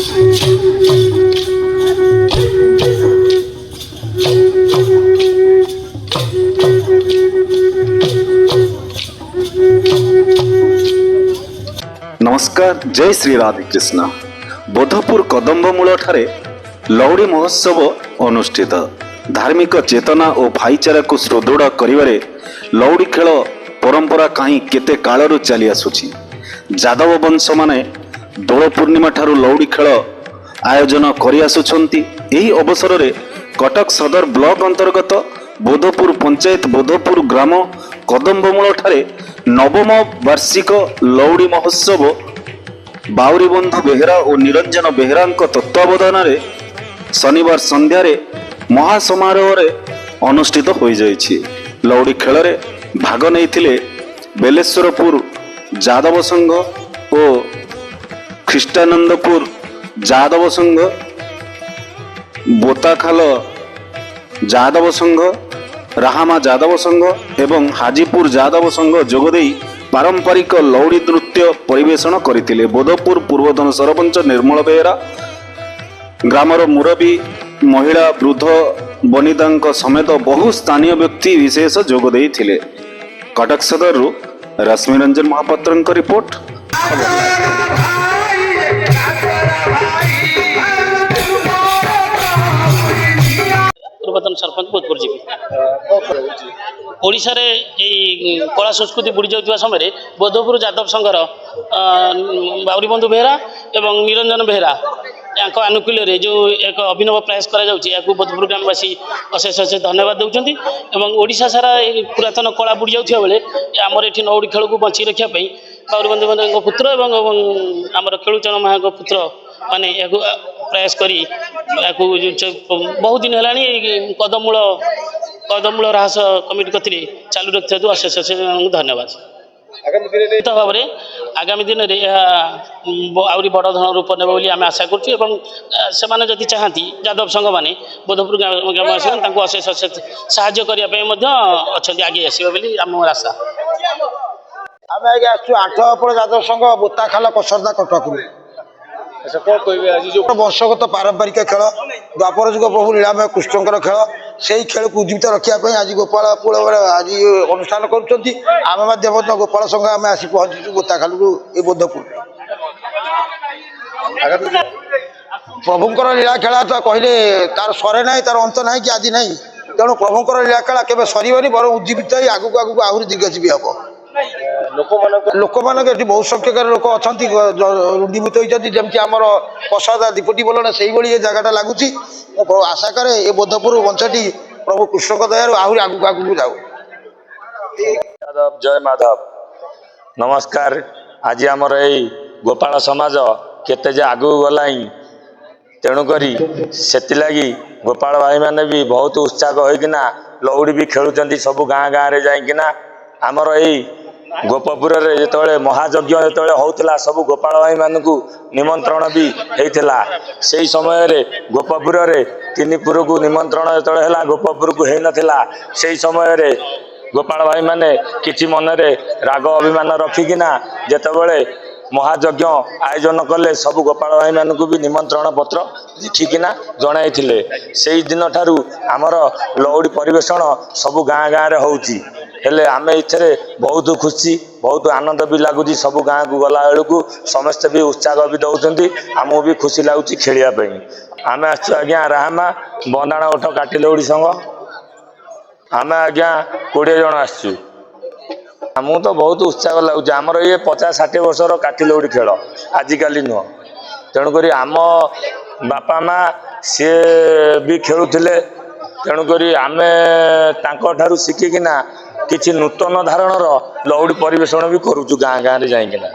नमस्कार, जय श्री राधेकृष्ण। बोधपुर कदम्बमूल ठारे लौड़ी महोत्सव अनुष्ठित। धार्मिक चेतना और भाईचारा को सुदृढ़ करिवारे लौड़ी खेल परंपरा कहीं केते कालरू चली आसुछि। जादव वंश माने दोल पूर्णिमा ठारू लौड़ी खेल आयोजन करि आसुछंती। एही अवसर रे कटक सदर ब्लॉक अंतर्गत बोधपुर पंचायत बोधपुर ग्राम कदम्बमूल ठारे नवम वार्षिक लौड़ी महोत्सव बाउरी बंधु बेहेरा और निरंजन बेहेरा तत्वावधान रे शनिवार संध्यारे महासमारोह रे अनुष्ठित हो जाइछि। लौड़ी खेल रे भाग नैथिले बेलेश्वरपुर जादव संघ और ख्रीष्टानंदपुर जादव संघ, बोताखाल जादव संघ, राहामा जादव संघ एवं हाजीपुर जादव संघ जोगदेई पारंपरिक लौड़ी नृत्य परिवेषण करथिले। बोधपुर पूर्वतन सरपंच निर्मल बेहेरा, ग्रामर मुरबी, महिला, वृद्ध वनिता समेत बहु स्थानीय व्यक्ति विशेष जोगदेई थिले। कटक सदर रश्मि रंजन महापात्र रिपोर्ट। पूर्वतन सरपंच बोधपुर जीवी ओडिशा रे कला संस्कृति बुड़ी जाउଥିବା समय बोधपुर जादव संघर बाउरी बंधु बेहेरा एवं निरंजन बेहेरा यांको आनुकूल्य जो एक अभिनव प्रयास करा जाउछि। याकू बोधपुर ग्रामवासी अशेष अशेष धन्यवाद देउछन्ति एवं ओडिशा सारा पुरातन कला बुड़ी जाउଥିବା बेले आमर एठी नौड़ी खेल को बंची रखिया पई बाउरी बंधु मानक पुत्र एवं आमर खेलुचरण महाक पुत्र माने याकू प्रयास करी याकू बहुत दिन हेलानी कदमूल राहस कमिटी कथि चालू रखिथु अशेष अशेष धन्यवाद। भाव में आगामी दिन में आहरी बड़ धरण रूप ने बोली आम आशा करें जदि चाहती जादव संघ मैंने बोधपुर ग्रामवासी अशेष अशेष साहाय्य करने आगे आसो बोली आम आशा। आम आगे आठ जादव संघ बोताखाल कसरदा कटक वंशगत पारंपरिक खेल द्वापर जुग प्रभु लीलामय कृष्णकर खेल से खेल को उज्जीवित रखापी आज गोपाल पुल आज अनुष्ठान कर गोपाल संघ आम आसी पहुंचु बोताखाल बोधपुर। प्रभुंर लीला खेला तो कहले तार सरे ना तार अंत ना कि आदि ना तेणु प्रभुंर लीला खेला केवे सरबनी बर उज्जीवित आगू आगू आहरी दीर्घजीवी हम। लोक मान बहुत संख्यक लोक अच्छा रूढ़ीभूत होती जमी आम प्रसाद दीपटी बोलन से ये जगह लगुच आशा करे ये बोधपुर वंशटी प्रभु कृष्ण दयार आहरी आगू आगू जाऊ। जय माधव नमस्कार। आज आमर यही गोपाल समाज केते आगू गला तेणुक से लगी गोपाल भाई मैंने भी बहुत उत्साह होना लौड़ी भी खेलुंट सब गाँ गाँव में जाइकिना आमर यही गोपपुर जो महायज्ञ जो होता सब गोपाल भाई मानक निमंत्रण भी होता से समय गोपपुर तीनपुर को निमंत्रण जो है गोपपुर को होता से समय गोपाल भाई माने किछि मनरे राग अभिमान रखिकिना जेतेबेले महायज्ञ आयोजन कले सब गोपाल भाई मानक भी निमंत्रण पत्र लिखिकिना जणाइथिले। से दिन ठारू आमर लौड़ी परिवेषण सब गाँ गाँव में होउची हेले आमे इथरे बहुत खुशी बहुत आनंद भी लगुच सब गाँव को गला बेलू समस्ते भी उत्साह भी दौरान आमको भी खुशी लगुच खेलियापी। आम आज्ञा राहामा बंदाण ओठ काटी लौड़ी संघ आम आज्ञा 20 जन आसचु आमको तो बहुत उत्साह लगुच। आमर ये 50-60 वर्षर काटी लौड़ी खेल आजिकल नुह तेणुक आम बापा माँ सी भी खेलुले तेणुक आम तांको शिखिकिना किसी नूतन धारणर लौड़ी परिवेषण भी करुचु गाँ गाँव में जाइकिना।